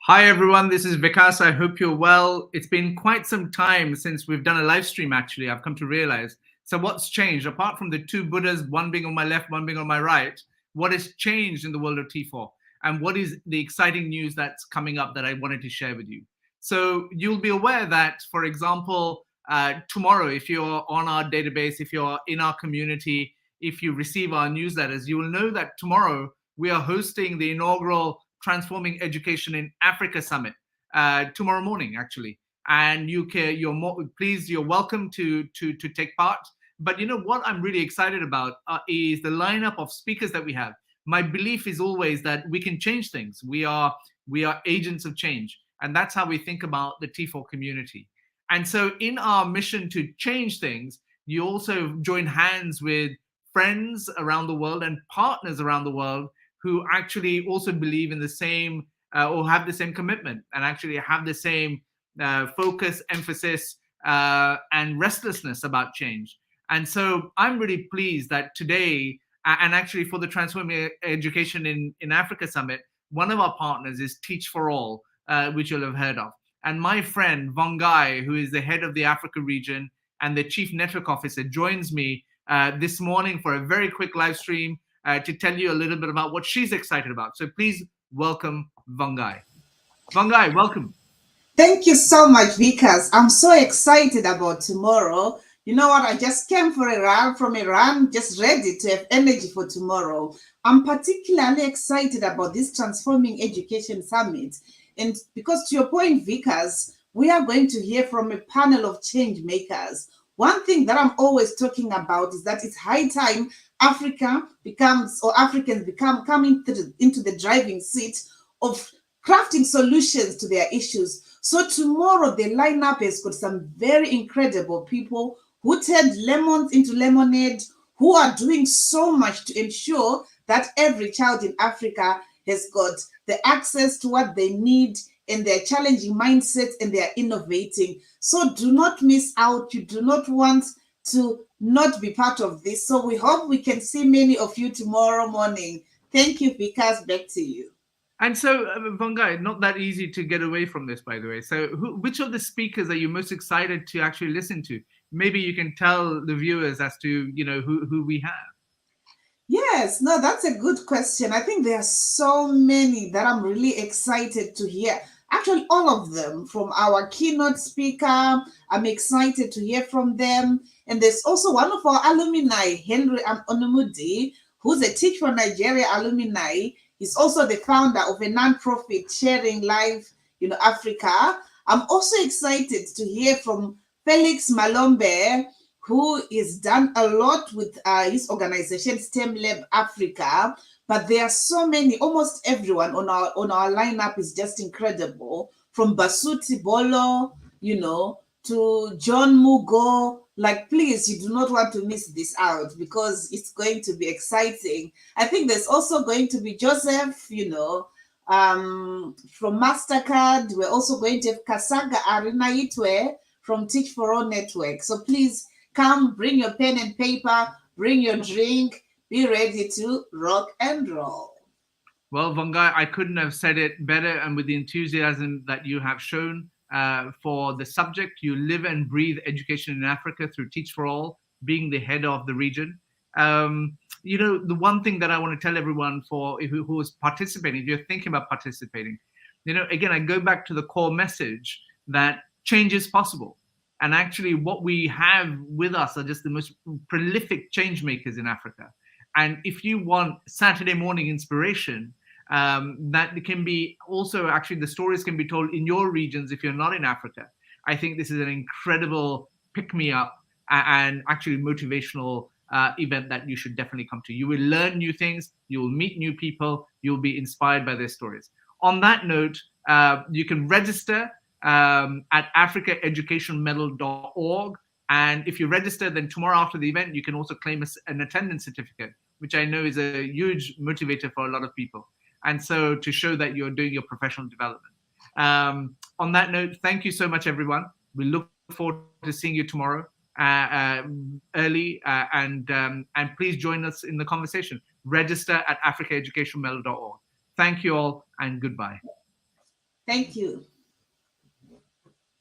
Hi everyone, this is Vikas. I hope you're well. It's been quite some time since we've done a live stream, actually, I've come to realize. So, what's changed? Apart from the two Buddhas, one being on my left, one being on my right, what has changed in the world of T4? And what is the exciting news that's coming up that I wanted to share with you? So, you'll be aware that, for example, tomorrow, if you're on our database, if you're in our community, if you receive our newsletters, you will know that tomorrow we are hosting the inaugural Transforming Education in Africa Summit tomorrow morning, actually. And you're welcome to take part. But you know what I'm really excited about is the lineup of speakers that we have. My belief is always that we can change things. We are agents of change, and that's how we think about the T4 community. And so, in our mission to change things, you also join hands with friends around the world and partners around the world who actually also believe in the same or have the same commitment and actually have the same focus, emphasis, and restlessness about change. And so I'm really pleased that today, and actually for the Transforming Education in Africa Summit, one of our partners is Teach for All, which you'll have heard of. And my friend Vangai, who is the head of the Africa region and the chief network officer, joins me this morning for a very quick live stream to tell you a little bit about what she's excited about. So please welcome Vangai. Vangai, welcome. Thank you so much, Vikas. I'm so excited about tomorrow. You know what? I just came for a run from Iran, just ready to have energy for tomorrow. I'm particularly excited about this Transforming Education Summit. And because to your point, Vikas, we are going to hear from a panel of change makers. One thing that I'm always talking about is that it's high time Africa becomes, or Africans become, come into the driving seat of crafting solutions to their issues. So tomorrow the lineup has got some very incredible people who turned lemons into lemonade, who are doing so much to ensure that every child in Africa has got the access to what they need, and they're challenging mindsets and they're innovating. So do not miss out. You do not want to not be part of this. So we hope we can see many of you tomorrow morning. Thank you, Vikas. Back to you. And so, Vangai, not that easy to get away from this, by the way. So, which of the speakers are you most excited to actually listen to? Maybe you can tell the viewers as to who we have. Yes, no, that's a good question. I think there are so many that I'm really excited to hear. Actually, all of them from our keynote speaker. I'm excited to hear from them. And there's also one of our alumni, Henry Onumudi, who's a Teach for Nigeria alumni. He's also the founder of a nonprofit sharing live, Africa. I'm also excited to hear from Felix Malombe, who has done a lot with his organization STEM Lab Africa. But there are so many, almost everyone on our lineup is just incredible. From Basuti Bolo, to John Mugo. Like, please, you do not want to miss this out because it's going to be exciting. I think there's also going to be Joseph, from MasterCard. We're also going to have Kasaga Arina Itwe from Teach for All Network. So please come, bring your pen and paper, bring your drink, be ready to rock and roll. Well, Vangai, I couldn't have said it better, and with the enthusiasm that you have shown for the subject, you live and breathe education in Africa through Teach for All, being the head of the region. The one thing that I want to tell everyone who is participating, if you're thinking about participating, again, I go back to the core message that change is possible. And actually, what we have with us are just the most prolific change makers in Africa. And if you want Saturday morning inspiration, that can be also actually the stories can be told in your regions if you're not in Africa. I think this is an incredible pick me up and actually motivational event that you should definitely come to. You will learn new things, you will meet new people, you'll be inspired by their stories. On that note, you can register at africaeducationmedal.org. And if you register, then tomorrow after the event, you can also claim an attendance certificate, which I know is a huge motivator for a lot of people. And so to show that you're doing your professional development. On that note, thank you so much, everyone. We look forward to seeing you tomorrow early, and please join us in the conversation. Register at africaeducationmedal.org. Thank you all, and goodbye. Thank you.